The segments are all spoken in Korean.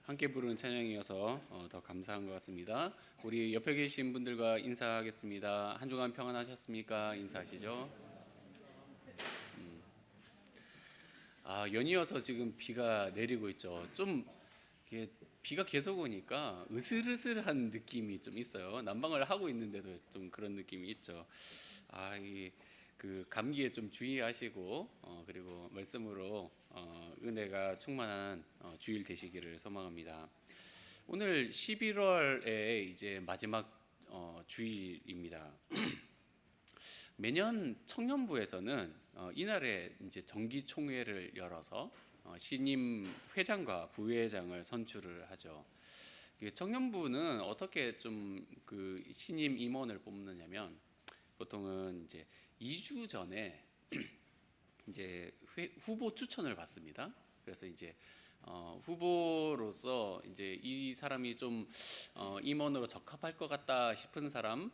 함께 부르는 찬양이어서 더 감사한 것 같습니다. 우리 옆에 계신 분들과 인사하겠습니다. 한 주간 평안하셨습니까? 인사하시죠. 연이어서 지금 비가 내리고 있죠. 좀 이게 비가 계속 오니까 으슬으슬한 느낌이 좀 있어요. 난방을 하고 있는데도 좀 그런 느낌이 있죠. 그 감기에 좀 주의하시고 그리고 말씀으로 은혜가 충만한 주일 되시기를 소망합니다. 오늘 11월에 이제 마지막 주일입니다. 매년 청년부에서는 이날에 이제 정기 총회를 열어서 신임 회장과 부회장을 선출을 하죠. 청년부는 어떻게 좀 그 신임 임원을 뽑느냐면 보통은 이제 2주 전에 이제 후보 추천을 받습니다. 그래서 이제 후보로서 이제 이 사람이 좀 임원으로 적합할 것 같다 싶은 사람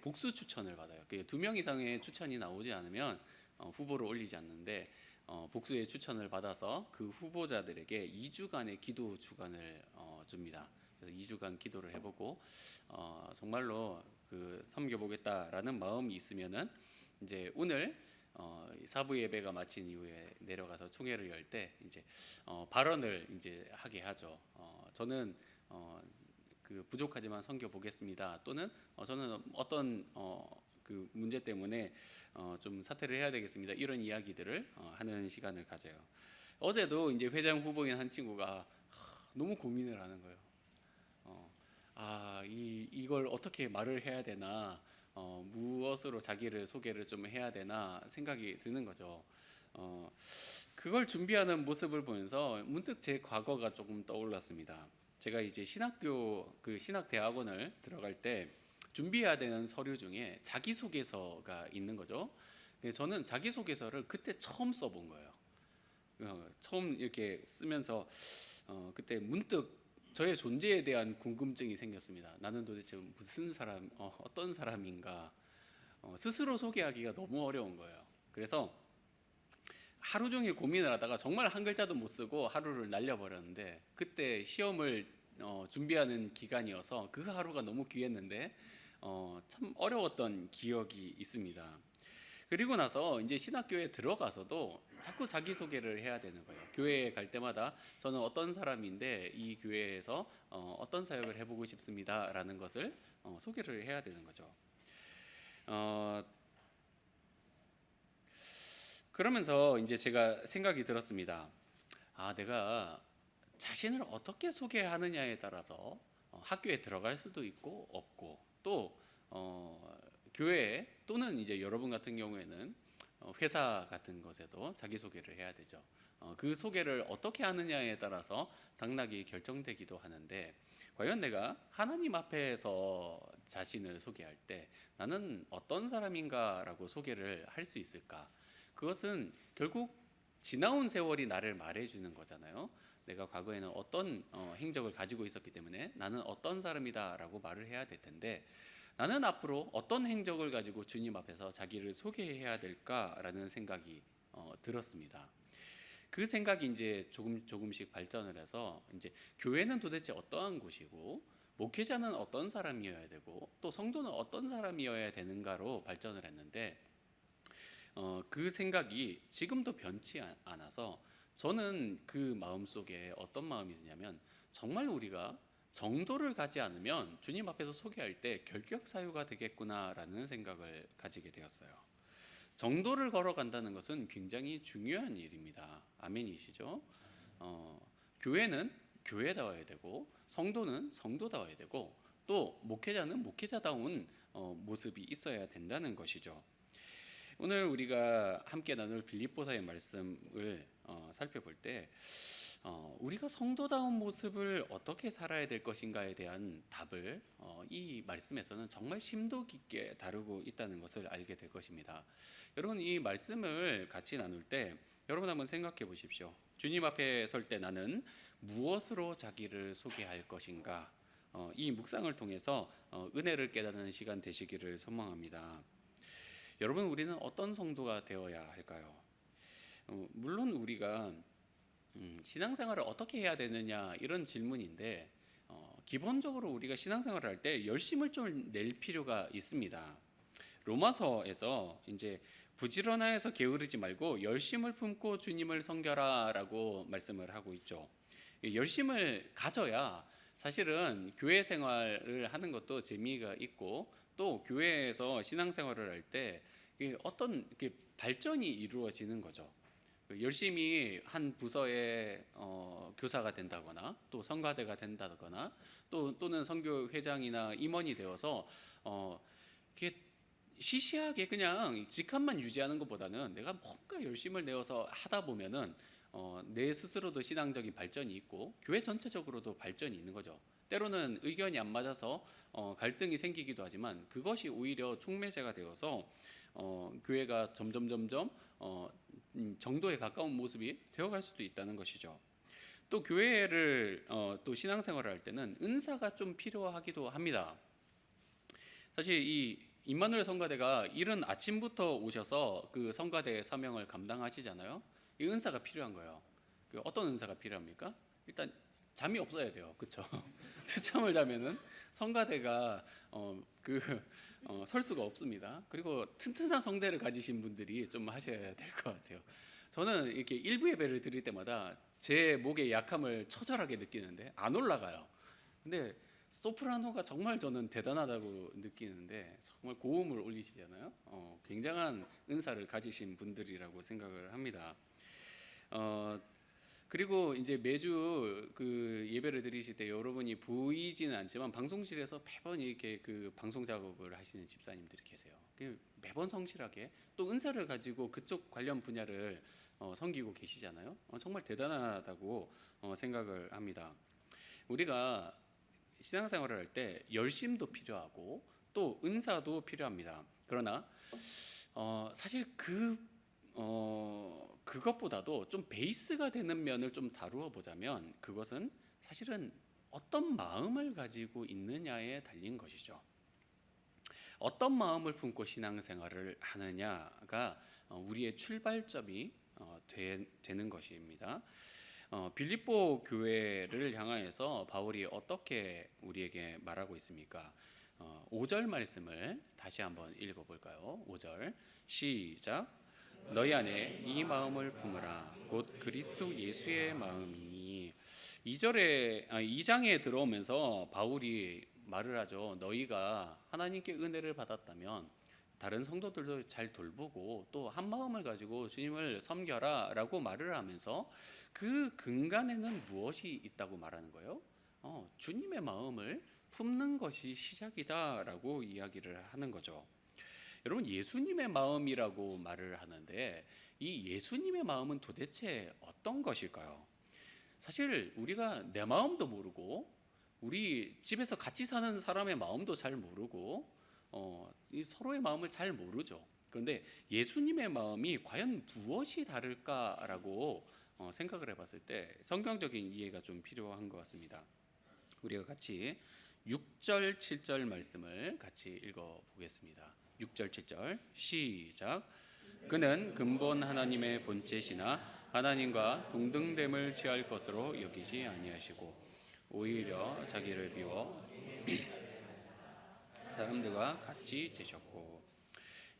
복수 추천을 받아요. 2명 이상의 추천이 나오지 않으면 후보를 올리지 않는데 복수의 추천을 받아서 그 후보자들에게 2주간의 기도 주간을 줍니다. 그래서 2주간 기도를 해보고 정말로 그 섬겨보겠다라는 마음이 있으면은 이제 오늘 사부 예배가 마친 이후에 내려가서 총회를 열 때 이제 발언을 이제 하게 하죠. 저는 그 부족하지만 섬겨 보겠습니다. 또는 저는 어떤 그 문제 때문에 좀 사퇴를 해야 되겠습니다. 이런 이야기들을 하는 시간을 가져요. 어제도 이제 회장 후보인 한 친구가 너무 고민을 하는 거예요. 이걸 어떻게 말을 해야 되나, 무엇으로 자기를 소개를 좀 해야 되나 생각이 드는 거죠. 그걸 준비하는 모습을 보면서 문득 제 과거가 조금 떠올랐습니다. 제가 이제 신학대학원을 들어갈 때 준비해야 되는 서류 중에 자기소개서가 있는 거죠. 저는 자기소개서를 그때 처음 써본 거예요. 처음 이렇게 쓰면서 그때 문득 저의 존재에 대한 궁금증이 생겼습니다. 나는 도대체 무슨 사람, 어떤 사람인가. 스스로 소개하기가 너무 어려운 거예요. 그래서 하루 종일 고민을 하다가 정말 한 글자도 못 쓰고 하루를 날려버렸는데, 그때 시험을 준비하는 기간이어서 그 하루가 너무 귀했는데 참 어려웠던 기억이 있습니다. 그리고 나서 이제 신학교에 들어가서도 자꾸 자기소개를 해야 되는 거예요. 교회에 갈 때마다 저는 어떤 사람인데 이 교회에서 어떤 사역을 해보고 싶습니다 라는 것을 소개를 해야 되는 거죠. 그러면서 이제 제가 생각이 들었습니다. 내가 자신을 어떻게 소개하느냐에 따라서 학교에 들어갈 수도 있고 없고, 또 교회 또는 이제 여러분 같은 경우에는 회사 같은 것에도 자기소개를 해야 되죠. 그 소개를 어떻게 하느냐에 따라서 당락이 결정되기도 하는데, 과연 내가 하나님 앞에서 자신을 소개할 때 나는 어떤 사람인가라고 소개를 할 수 있을까? 그것은 결국 지나온 세월이 나를 말해주는 거잖아요. 내가 과거에는 어떤 행적을 가지고 있었기 때문에 나는 어떤 사람이다라고 말을 해야 될 텐데, 나는 앞으로 어떤 행적을 가지고 주님 앞에서 자기를 소개해야 될까라는 생각이 들었습니다. 그 생각이 이제 조금씩 발전을 해서 이제 교회는 도대체 어떠한 곳이고, 목회자는 어떤 사람이어야 되고, 또 성도는 어떤 사람이어야 되는가로 발전을 했는데, 그 생각이 지금도 변치 않아서 저는 그 마음속에 어떤 마음이 드냐면, 정말 우리가 정도를 가지 않으면 주님 앞에서 소개할 때 결격 사유가 되겠구나라는 생각을 가지게 되었어요. 정도를 걸어간다는 것은 굉장히 중요한 일입니다. 아멘이시죠? 교회는 교회다워야 되고, 성도는 성도다워야 되고, 또 목회자는 목회자다운 모습이 있어야 된다는 것이죠. 오늘 우리가 함께 나눌 빌립보서의 말씀을 살펴볼 때 우리가 성도다운 모습을 어떻게 살아야 될 것인가에 대한 답을 이 말씀에서는 정말 심도 깊게 다루고 있다는 것을 알게 될 것입니다. 여러분, 이 말씀을 같이 나눌 때 여러분 한번 생각해 보십시오. 주님 앞에 설 때 나는 무엇으로 자기를 소개할 것인가? 이 묵상을 통해서 은혜를 깨닫는 시간 되시기를 소망합니다. 여러분, 우리는 어떤 성도가 되어야 할까요? 물론 우리가 신앙생활을 어떻게 해야 되느냐 이런 질문인데 기본적으로 우리가 신앙생활을 할 때 열심을 좀 낼 필요가 있습니다. 로마서에서 이제 부지런하여서 게으르지 말고 열심을 품고 주님을 섬겨라라고 말씀을 하고 있죠. 열심을 가져야 사실은 교회 생활을 하는 것도 재미가 있고 또 교회에서 신앙생활을 할 때 어떤 발전이 이루어지는 거죠. 열심히 한 부서의 교사가 된다거나 또 성가대가 된다거나 또는 선교 회장이나 임원이 되어서 이게 시시하게 그냥 직함만 유지하는 것보다는 내가 뭔가 열심을 내어서 하다 보면은 내 스스로도 신앙적인 발전이 있고 교회 전체적으로도 발전이 있는 거죠. 때로는 의견이 안 맞아서 갈등이 생기기도 하지만 그것이 오히려 촉매제가 되어서 교회가 점점 정도에 가까운 모습이 되어갈 수도 있다는 것이죠. 또 교회를 또 신앙생활을 할 때는 은사가 좀 필요하기도 합니다. 사실 이 임마누엘 성가대가 이른 아침부터 오셔서 그 성가대의 사명을 감당하시잖아요. 이 은사가 필요한 거예요. 어떤 은사가 필요합니까? 일단 잠이 없어야 돼요. 그렇죠? 늦잠을 자면은 성가대가 설 수가 없습니다. 그리고 튼튼한 성대를 가지신 분들이 좀 하셔야 될 것 같아요. 저는 이렇게 일부 예배를 드릴 때마다 제 목의 약함을 처절하게 느끼는데 안 올라가요. 근데 소프라노가 정말 저는 대단하다고 느끼는데 정말 고음을 올리시잖아요. 굉장한 은사를 가지신 분들이라고 생각을 합니다. 그리고 이제 매주 그 예배를 드리실 때 여러분이 보이지는 않지만 방송실에서 매번 이렇게 그 방송 작업을 하시는 집사님들이 계세요. 매번 성실하게 또 은사를 가지고 그쪽 관련 분야를 섬기고 계시잖아요. 정말 대단하다고 생각을 합니다. 우리가 신앙생활을 할 때 열심도 필요하고 또 은사도 필요합니다. 그러나 사실 그것보다도 좀 베이스가 되는 면을 좀 다루어 보자면 그것은 사실은 어떤 마음을 가지고 있느냐에 달린 것이죠. 어떤 마음을 품고 신앙생활을 하느냐가 우리의 출발점이 되는 것입니다. 빌립보 교회를 향하여서 바울이 어떻게 우리에게 말하고 있습니까? 5절 말씀을 다시 한번 읽어볼까요? 5절 시작. 너희 안에 이 마음을 품으라 곧 그리스도 예수의 마음이니. 2장에 들어오면서 바울이 말을 하죠. 너희가 하나님께 은혜를 받았다면 다른 성도들도 잘 돌보고 또 한 마음을 가지고 주님을 섬겨라 라고 말을 하면서 그 근간에는 무엇이 있다고 말하는 거예요? 주님의 마음을 품는 것이 시작이다 라고 이야기를 하는 거죠. 여러분, 예수님의 마음이라고 말을 하는데 이 예수님의 마음은 도대체 어떤 것일까요? 사실 우리가 내 마음도 모르고 우리 집에서 같이 사는 사람의 마음도 잘 모르고 이 서로의 마음을 잘 모르죠. 그런데 예수님의 마음이 과연 무엇이 다를까라고 생각을 해봤을 때 성경적인 이해가 좀 필요한 것 같습니다. 우리가 같이 6절, 7절 말씀을 같이 읽어보겠습니다. 6절, 7절 시작. 그는 근본 하나님의 본체시나 하나님과 동등됨을 취할 것으로 여기지 아니하시고 오히려 자기를 비워 사람들과 같이 되셨고.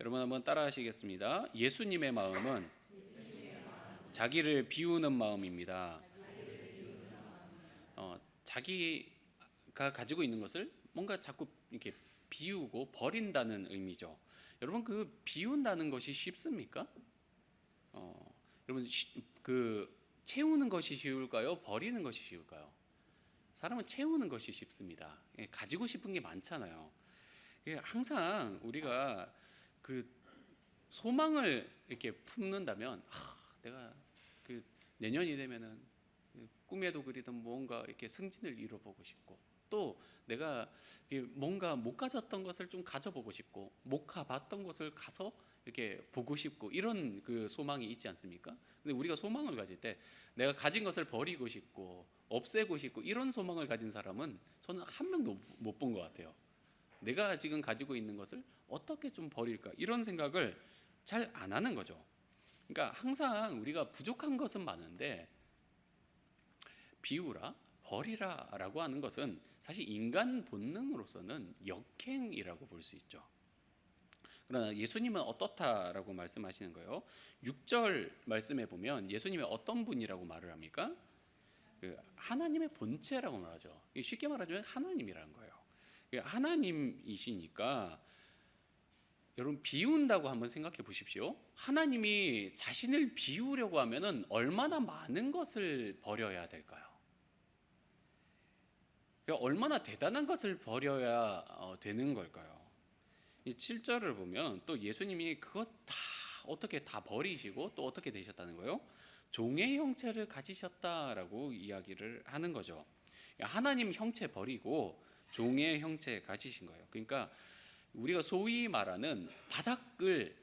여러분 한번 따라 하시겠습니다. 예수님의 마음은 자기를 비우는 마음입니다. 자기가 가지고 있는 것을 뭔가 자꾸 이렇게 비우고 버린다는 의미죠. 여러분, 그 비운다는 것이 쉽습니까? 여러분, 채우는 것이 쉬울까요? 버리는 것이 쉬울까요? 사람은 채우는 것이 쉽습니다. 가지고 싶은 게 많잖아요. 항상 우리가 그 소망을 이렇게 품는다면 내가 그 내년이 되면은 꿈에도 그리던 뭔가 이렇게 승진을 이뤄보고 싶고 또 내가 뭔가 못 가졌던 것을 좀 가져보고 싶고 못 가봤던 곳을 가서 이렇게 보고 싶고 이런 그 소망이 있지 않습니까? 근데 우리가 소망을 가질 때 내가 가진 것을 버리고 싶고 없애고 싶고 이런 소망을 가진 사람은 저는 한 명도 못 본 것 같아요. 내가 지금 가지고 있는 것을 어떻게 좀 버릴까 이런 생각을 잘 안 하는 거죠. 그러니까 항상 우리가 부족한 것은 많은데 비우라, 버리라라고 하는 것은 사실 인간 본능으로서는 역행이라고 볼 수 있죠. 그러나 예수님은 어떻다라고 말씀하시는 거예요. 6절 말씀에 보면 예수님이 어떤 분이라고 말을 합니까? 하나님의 본체라고 말하죠. 쉽게 말하자면 하나님이라는 거예요. 하나님이시니까 여러분, 비운다고 한번 생각해 보십시오. 하나님이 자신을 비우려고 하면은 얼마나 많은 것을 버려야 될까요? 얼마나 대단한 것을 버려야 되는 걸까요? 이 7절을 보면 또 예수님이 그것 다 어떻게 다 버리시고 또 어떻게 되셨다는 거예요? 종의 형체를 가지셨다라고 이야기를 하는 거죠. 하나님 형체 버리고 종의 형체 가지신 거예요. 그러니까 우리가 소위 말하는 바닥을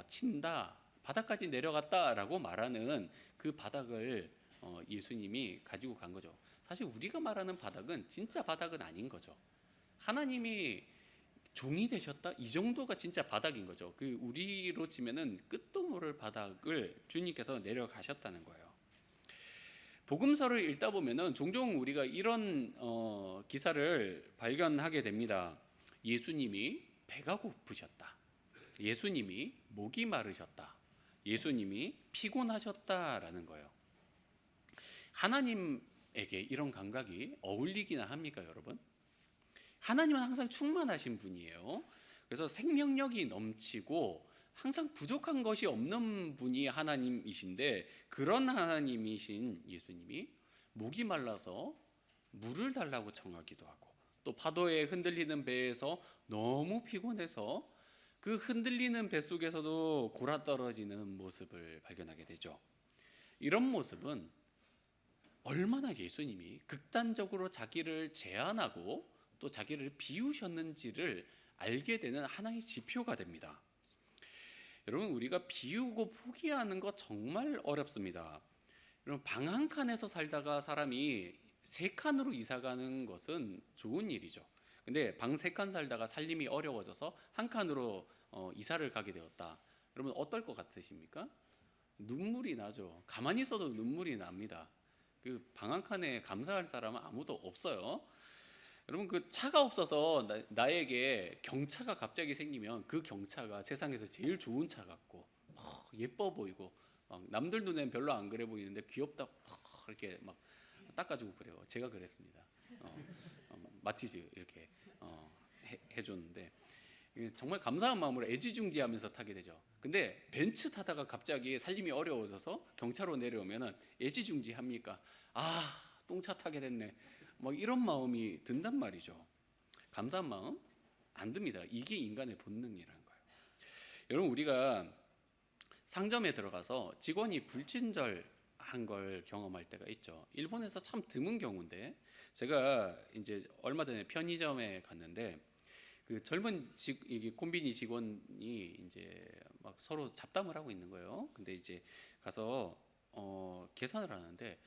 친다, 바닥까지 내려갔다라고 말하는 그 바닥을 예수님이 가지고 간 거죠. 사실 우리가 말하는 바닥은 진짜 바닥은 아닌 거죠. 하나님이 종이 되셨다, 이 정도가 진짜 바닥인 거죠. 그 우리로 치면은 끝도 모를 바닥을 주님께서 내려가셨다는 거예요. 복음서를 읽다 보면은 종종 우리가 이런 기사를 발견하게 됩니다. 예수님이 배가 고프셨다, 예수님이 목이 마르셨다, 예수님이 피곤하셨다라는 거예요. 하나님에게 이런 감각이 어울리기나 합니까, 여러분? 하나님은 항상 충만하신 분이에요. 그래서 생명력이 넘치고 항상 부족한 것이 없는 분이 하나님이신데, 그런 하나님이신 예수님이 목이 말라서 물을 달라고 청하기도 하고, 또 파도에 흔들리는 배에서 너무 피곤해서 그 흔들리는 배 속에서도 골아떨어지는 모습을 발견하게 되죠. 이런 모습은 얼마나 예수님이 극단적으로 자기를 제한하고 또 자기를 비우셨는지를 알게 되는 하나의 지표가 됩니다. 여러분, 우리가 비우고 포기하는 거 정말 어렵습니다. 여러분, 방 한 칸에서 살다가 사람이 3칸으로 이사 가는 것은 좋은 일이죠. 근데 방 3칸 살다가 살림이 어려워져서 한 칸으로 이사를 가게 되었다. 여러분, 어떨 것 같으십니까? 눈물이 나죠. 가만히 있어도 눈물이 납니다. 그 방 한 칸에 감사할 사람은 아무도 없어요. 여러분, 그 차가 없어서 나에게 경차가 갑자기 생기면 그 경차가 세상에서 제일 좋은 차 같고 예뻐 보이고 막 남들 눈엔 별로 안 그래 보이는데 귀엽다고 이렇게 막 닦아주고 그래요. 제가 그랬습니다. 마티즈 이렇게 해줬는데 정말 감사한 마음으로 애지중지하면서 타게 되죠. 근데 벤츠 타다가 갑자기 살림이 어려워져서 경차로 내려오면은 애지중지합니까? 아, 똥차 타게 됐네. 막 이런 마음이 든단 말이죠. 감사한 마음 안 듭니다. 이게 인간의 본능이라는 거예요. 여러분, 우리가 상점에 들어가서 직원이 불친절한 걸 경험할 때가 있죠. 일본에서 참 드문 경우인데, 제가 이제 얼마 전에 편의점에 갔는데 그 젊은 콤비니 직원이 이제 막 서로 잡담을 하고 있는 거예요. 근데 이제 가서 계산을 하는데,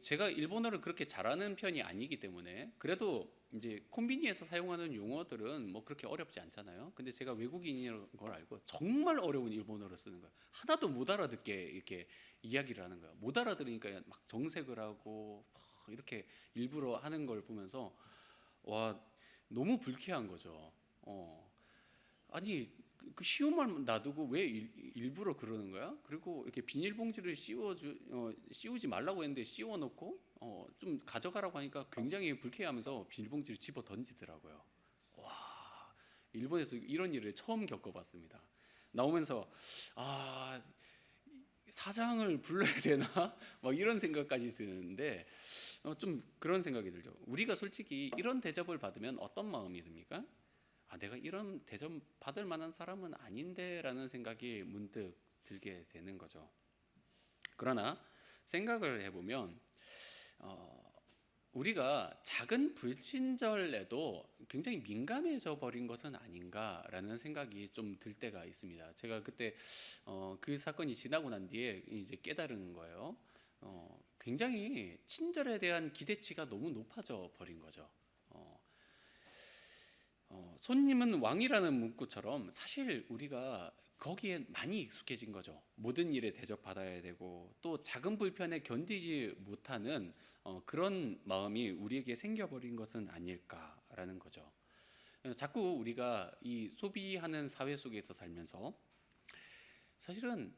제가 일본어를 그렇게 잘하는 편이 아니기 때문에 그래도 이제 콤비니에서 사용하는 용어들은 뭐 그렇게 어렵지 않잖아요. 근데 제가 외국인인 걸 알고 정말 어려운 일본어를 쓰는 거예요. 하나도 못 알아듣게 이렇게 이야기를 하는 거예요. 못 알아들으니까 막 정색을 하고 이렇게 일부러 하는 걸 보면서 와, 너무 불쾌한 거죠. 아니, 그 쉬운 말 놔두고 왜 일부러 그러는 거야? 그리고 이렇게 비닐봉지를 씌우지 말라고 했는데 씌워놓고 좀 가져가라고 하니까 굉장히 불쾌하면서 비닐봉지를 집어 던지더라고요. 와, 일본에서 이런 일을 처음 겪어봤습니다. 나오면서 사장을 불러야 되나? 막 이런 생각까지 드는데 좀 그런 생각이 들죠. 우리가 솔직히 이런 대접을 받으면 어떤 마음이 듭니까? 내가 이런 대접 받을 만한 사람은 아닌데 라는 생각이 문득 들게 되는 거죠. 그러나 생각을 해보면 우리가 작은 불친절에도 굉장히 민감해져 버린 것은 아닌가라는 생각이 좀 들 때가 있습니다. 제가 그때 그 사건이 지나고 난 뒤에 이제 깨달은 거예요. 굉장히 친절에 대한 기대치가 너무 높아져 버린 거죠. 손님은 왕이라는 문구처럼 사실 우리가 거기에 많이 익숙해진 거죠. 모든 일에 대접받아야 되고 또 작은 불편에 견디지 못하는 그런 마음이 우리에게 생겨버린 것은 아닐까라는 거죠. 자꾸 우리가 이 소비하는 사회 속에서 살면서 사실은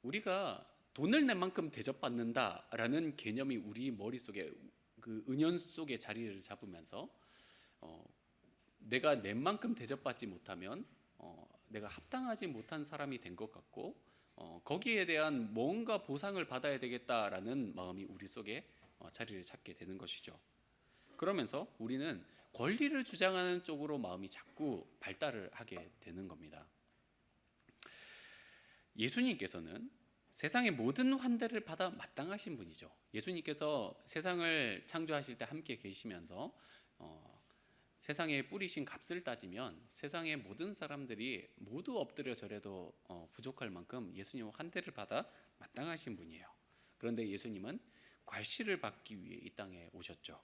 우리가 돈을 낸 만큼 대접받는다라는 개념이 우리 머릿속에 그 은연 속에 자리를 잡으면서 내가 낸 만큼 대접받지 못하면 내가 합당하지 못한 사람이 된 것 같고 거기에 대한 뭔가 보상을 받아야 되겠다라는 마음이 우리 속에 자리를 잡게 되는 것이죠. 그러면서 우리는 권리를 주장하는 쪽으로 마음이 자꾸 발달을 하게 되는 겁니다. 예수님께서는 세상의 모든 환대를 받아 마땅하신 분이죠. 예수님께서 세상을 창조하실 때 함께 계시면서 세상에 뿌리신 값을 따지면 세상의 모든 사람들이 모두 엎드려 절해도 부족할 만큼 예수님은 환대를 받아 마땅하신 분이에요. 그런데 예수님은 괄시를 받기 위해 이 땅에 오셨죠.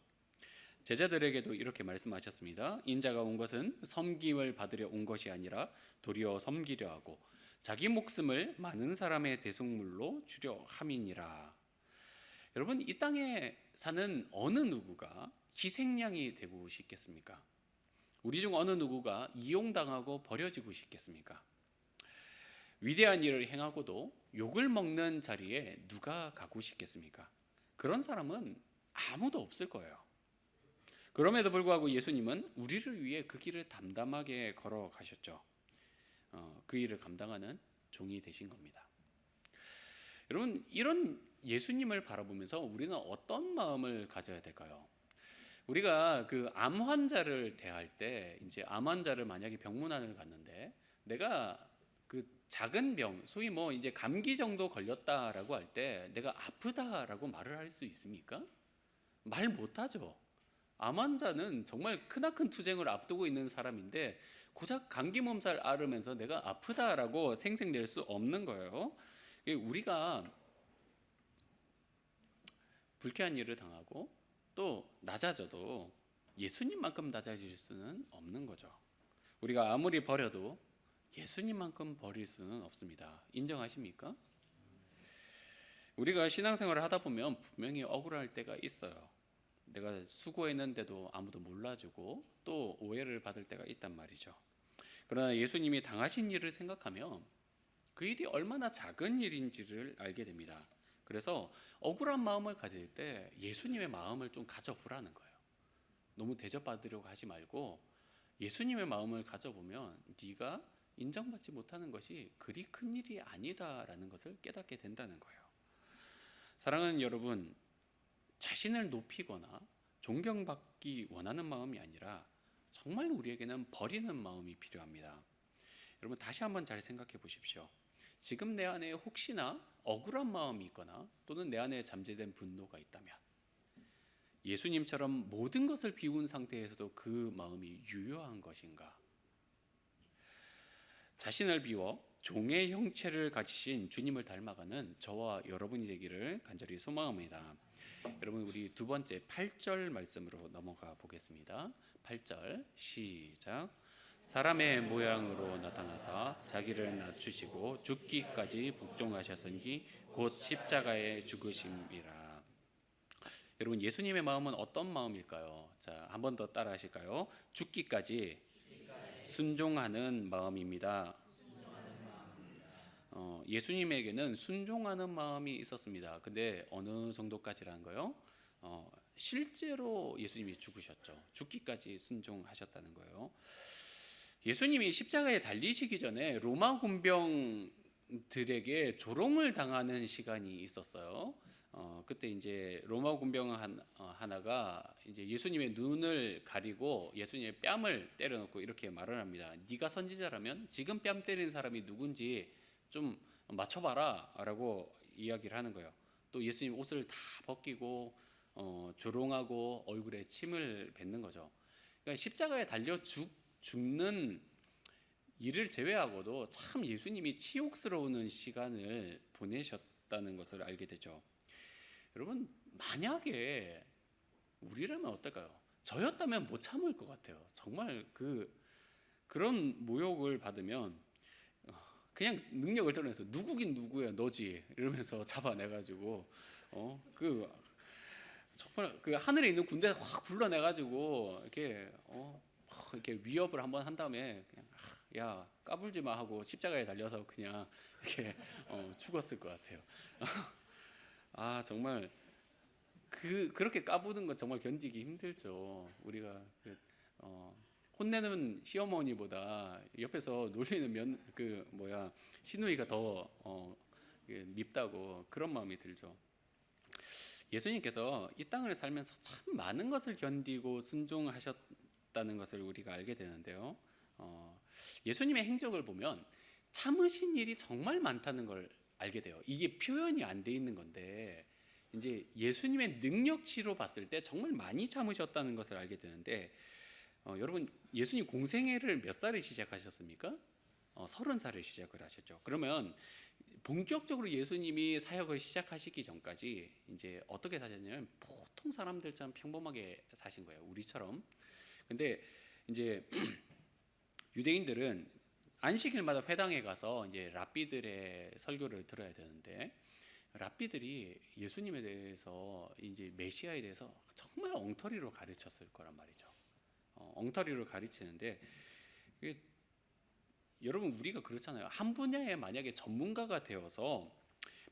제자들에게도 이렇게 말씀하셨습니다. 인자가 온 것은 섬김을 받으려 온 것이 아니라 도리어 섬기려 하고 자기 목숨을 많은 사람의 대속물로 주려 함이니라. 여러분, 이 땅에 사는 어느 누구가 희생양이 되고 싶겠습니까? 우리 중 어느 누구가 이용당하고 버려지고 싶겠습니까? 위대한 일을 행하고도 욕을 먹는 자리에 누가 가고 싶겠습니까? 그런 사람은 아무도 없을 거예요. 그럼에도 불구하고 예수님은 우리를 위해 그 길을 담담하게 걸어가셨죠. 그 일을 감당하는 종이 되신 겁니다. 여러분, 이런 예수님을 바라보면서 우리는 어떤 마음을 가져야 될까요? 우리가 그 암 환자를 대할 때 이제 암 환자를 만약에 병문안을 갔는데 내가 그 작은 병, 소위 뭐 이제 감기 정도 걸렸다라고 할 때 내가 아프다라고 말을 할 수 있습니까? 말 못하죠. 암 환자는 정말 크나큰 투쟁을 앞두고 있는 사람인데 고작 감기 몸살 앓으면서 내가 아프다라고 생색낼 수 없는 거예요. 우리가 불쾌한 일을 당하고 또 낮아져도 예수님만큼 낮아질 수는 없는 거죠. 우리가 아무리 버려도 예수님만큼 버릴 수는 없습니다. 인정하십니까? 우리가 신앙생활을 하다 보면 분명히 억울할 때가 있어요. 내가 수고했는데도 아무도 몰라주고 또 오해를 받을 때가 있단 말이죠. 그러나 예수님이 당하신 일을 생각하면 그 일이 얼마나 작은 일인지를 알게 됩니다. 그래서 억울한 마음을 가질 때 예수님의 마음을 좀 가져보라는 거예요. 너무 대접받으려고 하지 말고 예수님의 마음을 가져보면 네가 인정받지 못하는 것이 그리 큰 일이 아니다라는 것을 깨닫게 된다는 거예요. 사랑하는 여러분, 자신을 높이거나 존경받기 원하는 마음이 아니라 정말 우리에게는 버리는 마음이 필요합니다. 여러분, 다시 한번 잘 생각해 보십시오. 지금 내 안에 혹시나 억울한 마음이 있거나 또는 내 안에 잠재된 분노가 있다면 예수님처럼 모든 것을 비운 상태에서도 그 마음이 유효한 것인가? 자신을 비워 종의 형체를 가지신 주님을 닮아가는 저와 여러분이 되기를 간절히 소망합니다. 여러분, 우리 두 번째 8절 말씀으로 넘어가 보겠습니다. 8절 시작. 사람의 모양으로 나타나사 자기를 낮추시고 죽기까지 복종하셨으니 곧 십자가에 죽으심이라. 여러분, 예수님의 마음은 어떤 마음일까요? 자, 한 번 더 따라 하실까요? 죽기까지 순종하는 마음입니다. 예수님에게는 순종하는 마음이 있었습니다. 근데 어느 정도까지라는 거요? 실제로 예수님이 죽으셨죠. 죽기까지 순종하셨다는 거예요. 예수님이 십자가에 달리시기 전에 로마 군병들에게 조롱을 당하는 시간이 있었어요. 그때 이제 로마 군병 하나가 이제 예수님의 눈을 가리고 예수님의 뺨을 때려놓고 이렇게 말을 합니다. 네가 선지자라면 지금 뺨 때린 사람이 누군지 좀 맞춰봐라 라고 이야기를 하는 거예요. 또 예수님 옷을 다 벗기고 조롱하고 얼굴에 침을 뱉는 거죠. 그러니까 십자가에 달려 죽는 일을 제외하고도 참 예수님이 치욕스러운 시간을 보내셨다는 것을 알게 되죠. 여러분, 만약에 우리라면 어떨까요? 저였다면 못 참을 것 같아요. 정말 그런 모욕을 받으면 그냥 능력을 드러내서 누구긴 누구야 너지 이러면서 잡아내가지고 그 정말 그 하늘에 있는 군대 확 불러내가지고 이렇게 위협을 한번 한 다음에 그냥 야 까불지 마 하고 십자가에 달려서 그냥 이렇게 죽었을 것 같아요. 아 정말 그렇게 까부는 건 정말 견디기 힘들죠. 우리가 혼내는 시어머니보다 옆에서 놀리는 시누이가 더 밉다고 그런 마음이 들죠. 예수님께서 이 땅을 살면서 참 많은 것을 견디고 순종하셨다는 것을 우리가 알게 되는데요. 예수님의 행적을 보면 참으신 일이 정말 많다는 걸 알게 돼요. 이게 표현이 안 돼 있는 건데 이제 예수님의 능력치로 봤을 때 정말 많이 참으셨다는 것을 알게 되는데 여러분 예수님 공생애를 몇 살에 시작하셨습니까? 30살에 시작을 하셨죠. 그러면 본격적으로 예수님이 사역을 시작하시기 전까지 이제 어떻게 사셨냐면 보통 사람들처럼 평범하게 사신 거예요. 우리처럼. 근데 이제 유대인들은 안식일마다 회당에 가서 이제 랍비들의 설교를 들어야 되는데 랍비들이 예수님에 대해서 이제 메시아에 대해서 정말 엉터리로 가르쳤을 거란 말이죠. 엉터리로 가르치는데 여러분 우리가 그렇잖아요. 한 분야에 만약에 전문가가 되어서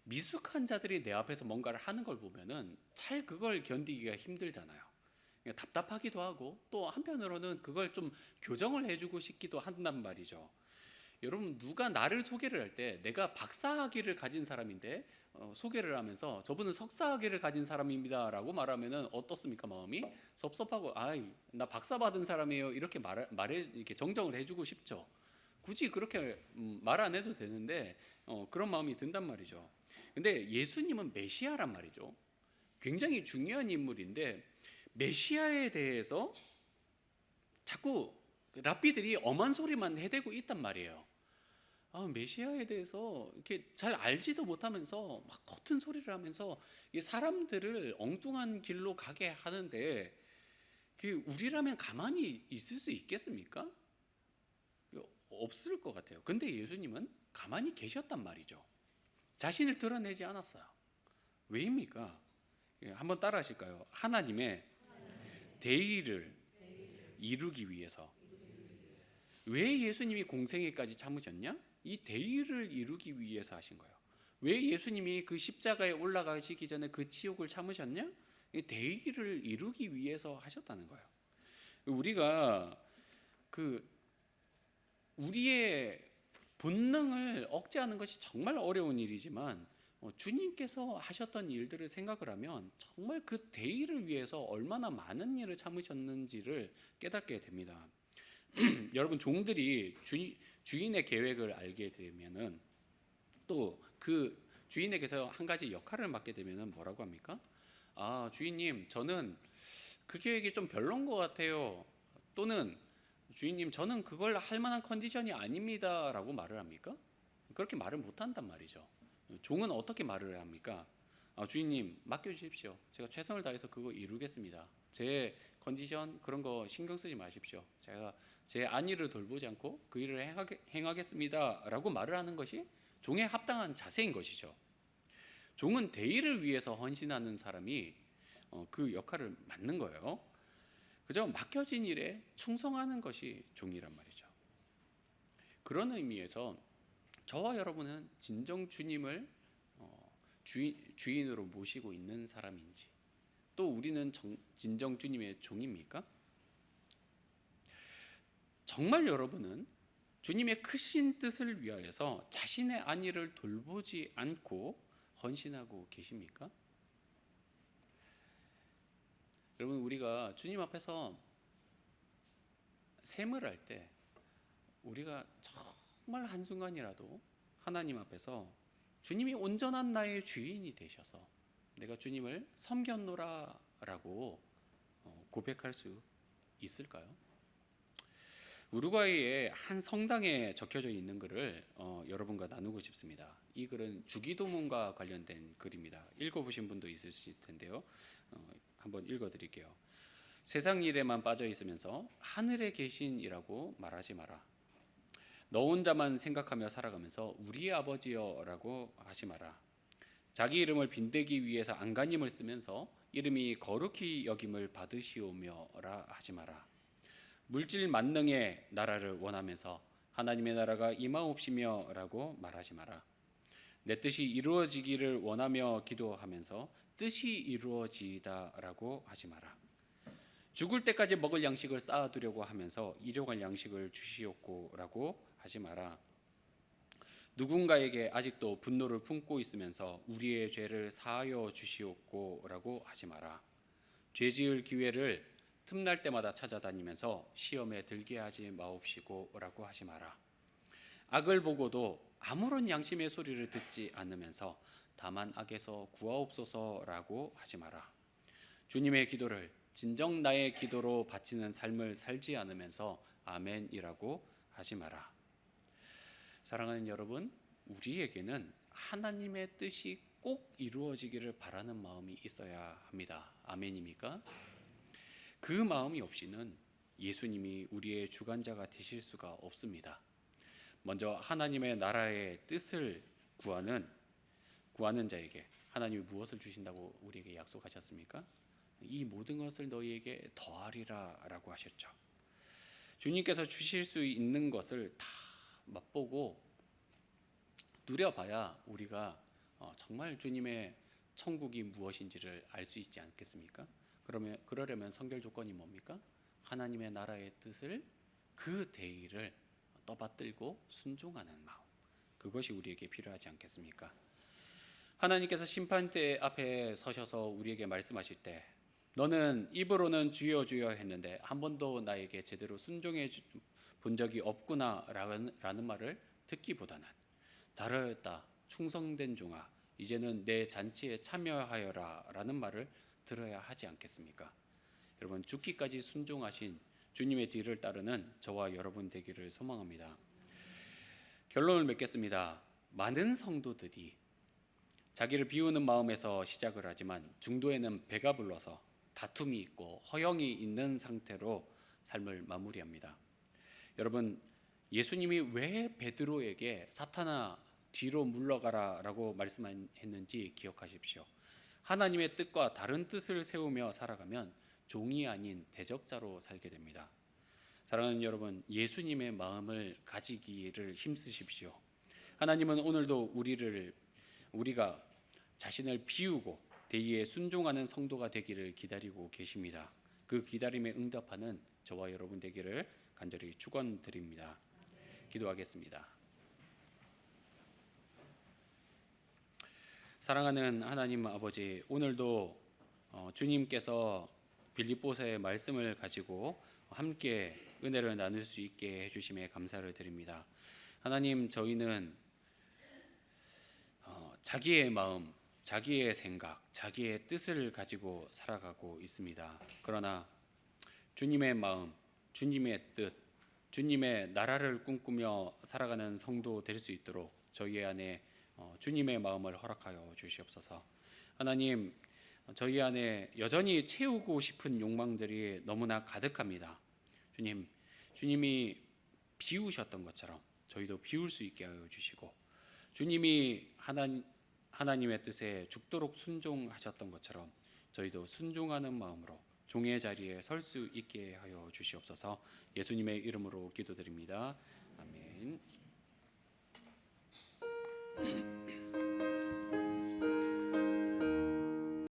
미숙한 자들이 내 앞에서 뭔가를 하는 걸 보면은 잘 그걸 견디기가 힘들잖아요. 답답하기도 하고 또 한편으로는 그걸 좀 교정을 해주고 싶기도 한단 말이죠. 여러분 누가 나를 소개를 할 때 내가 박사학위를 가진 사람인데 소개를 하면서 저분은 석사학위를 가진 사람입니다라고 말하면은 어떻습니까? 마음이 섭섭하고 나 박사 받은 사람이에요 이렇게 말해 이렇게 정정을 해주고 싶죠. 굳이 그렇게 말 안 해도 되는데 그런 마음이 든단 말이죠. 근데 예수님은 메시아란 말이죠. 굉장히 중요한 인물인데 메시아에 대해서 자꾸 랍비들이 엄한 소리만 해대고 있단 말이에요. 메시아에 대해서 이렇게 잘 알지도 못하면서 막 겉은 소리를 하면서 사람들을 엉뚱한 길로 가게 하는데 우리라면 가만히 있을 수 있겠습니까? 없을 것 같아요. 근데 예수님은 가만히 계셨단 말이죠. 자신을 드러내지 않았어요. 왜입니까? 한번 따라 하실까요? 하나님의 대의를 이루기 위해서. 왜 예수님이 공생애까지 참으셨냐? 이 대의를 이루기 위해서 하신 거예요. 왜 예수님이 그 십자가에 올라가시기 전에 그 치욕을 참으셨냐? 이 대의를 이루기 위해서 하셨다는 거예요. 우리가 우리의 본능을 억제하는 것이 정말 어려운 일이지만 주님께서 하셨던 일들을 생각을 하면 정말 그 대의를 위해서 얼마나 많은 일을 참으셨는지를 깨닫게 됩니다. 여러분 종들이 주인의 계획을 알게 되면은 또 그 주인에게서 한 가지 역할을 맡게 되면은 뭐라고 합니까? 주인님 저는 그 계획이 좀 별론 것 같아요. 또는 주인님 저는 그걸 할 만한 컨디션이 아닙니다 라고 말을 합니까? 그렇게 말을 못한단 말이죠. 종은 어떻게 말을 합니까? 주인님 맡겨주십시오. 제가 최선을 다해서 그거 이루겠습니다. 제 컨디션 그런 거 신경 쓰지 마십시오. 제가 제 안위를 돌보지 않고 그 일을 행하겠습니다 라고 말을 하는 것이 종의 합당한 자세인 것이죠. 종은 대의를 위해서 헌신하는 사람이 그 역할을 맡는 거예요. 그저 맡겨진 일에 충성하는 것이 종이란 말이죠. 그런 의미에서 저와 여러분은 진정 주님을 주인으로 모시고 있는 사람인지 또 우리는 진정 주님의 종입니까? 정말 여러분은 주님의 크신 뜻을 위하여서 자신의 안위를 돌보지 않고 헌신하고 계십니까? 여러분 우리가 주님 앞에서 셈을 할 때 우리가 정말 한순간이라도 하나님 앞에서 주님이 온전한 나의 주인이 되셔서 내가 주님을 섬겼노라 라고 고백할 수 있을까요? 우루과이의 한 성당에 적혀져 있는 글을 여러분과 나누고 싶습니다. 이 글은 주기도문과 관련된 글입니다. 읽어보신 분도 있으실 텐데요. 한번 읽어드릴게요. 세상 일에만 빠져 있으면서 하늘에 계신 이라고 말하지 마라. 너 혼자만 생각하며 살아가면서 우리 아버지여라고 하지 마라. 자기 이름을 빈대기 위해서 안간힘을 쓰면서 이름이 거룩히 여김을 받으시오며라 하지 마라. 물질 만능의 나라를 원하면서 하나님의 나라가 임하옵시며라고 말하지 마라. 내 뜻이 이루어지기를 원하며 기도하면서 뜻이 이루어지다라고 하지 마라. 죽을 때까지 먹을 양식을 쌓아두려고 하면서 일용할 양식을 주시옵고라고 하지 마라. 누군가에게 아직도 분노를 품고 있으면서 우리의 죄를 사하여 주시옵고라고 하지 마라. 죄지을 기회를 틈날 때마다 찾아다니면서 시험에 들게 하지 마옵시고라고 하지 마라. 악을 보고도 아무런 양심의 소리를 듣지 않으면서 다만 악에서 구하옵소서라고 하지 마라. 주님의 기도를 진정 나의 기도로 바치는 삶을 살지 않으면서 아멘이라고 하지 마라. 사랑하는 여러분, 우리에게는 하나님의 뜻이 꼭 이루어지기를 바라는 마음이 있어야 합니다. 아멘입니까? 그 마음이 없이는 예수님이 우리의 주관자가 되실 수가 없습니다. 먼저 하나님의 나라의 뜻을 구하는 자에게 하나님이 무엇을 주신다고 우리에게 약속하셨습니까? 이 모든 것을 너희에게 더하리라 라고 하셨죠. 주님께서 주실 수 있는 것을 다 맛보고 누려봐야 우리가 정말 주님의 천국이 무엇인지를 알 수 있지 않겠습니까? 그러려면 선결 조건이 뭡니까? 하나님의 나라의 뜻을 그 대의를 떠받들고 순종하는 마음, 그것이 우리에게 필요하지 않겠습니까? 하나님께서 심판대 앞에 서셔서 우리에게 말씀하실 때 너는 입으로는 주여 주여 했는데 한 번도 나에게 제대로 순종해 본 적이 없구나 라는 말을 듣기보다는 잘하였다 충성된 종아 이제는 내 잔치에 참여하여라 라는 말을 들어야 하지 않겠습니까? 여러분, 죽기까지 순종하신 주님의 뒤를 따르는 저와 여러분 되기를 소망합니다. 결론을 맺겠습니다. 많은 성도들이 자기를 비우는 마음에서 시작을 하지만 중도에는 배가 불러서 다툼이 있고 허영이 있는 상태로 삶을 마무리합니다. 여러분, 예수님이 왜 베드로에게 사탄아 뒤로 물러가라 라고 말씀했는지 기억하십시오. 하나님의 뜻과 다른 뜻을 세우며 살아가면 종이 아닌 대적자로 살게 됩니다. 사랑하는 여러분, 예수님의 마음을 가지기를 힘쓰십시오. 하나님은 오늘도 우리가 자신을 비우고 대의에 순종하는 성도가 되기를 기다리고 계십니다. 그 기다림에 응답하는 저와 여러분 되기를 간절히 축원드립니다. 기도하겠습니다. 사랑하는 하나님 아버지, 오늘도 주님께서 빌립보서의 말씀을 가지고 함께 은혜를 나눌 수 있게 해주심에 감사를 드립니다. 하나님, 저희는 자기의 마음, 자기의 생각, 자기의 뜻을 가지고 살아가고 있습니다. 그러나 주님의 마음, 주님의 뜻, 주님의 나라를 꿈꾸며 살아가는 성도 될 수 있도록 저희 안에 주님의 마음을 허락하여 주시옵소서. 하나님, 저희 안에 여전히 채우고 싶은 욕망들이 너무나 가득합니다. 주님이 비우셨던 것처럼 저희도 비울 수 있게 하여 주시고, 주님이 하나님의 뜻에 죽도록 순종하셨던 것처럼 저희도 순종하는 마음으로 종의 자리에 설 수 있게 하여 주시옵소서. 예수님의 이름으로 기도드립니다. 아멘.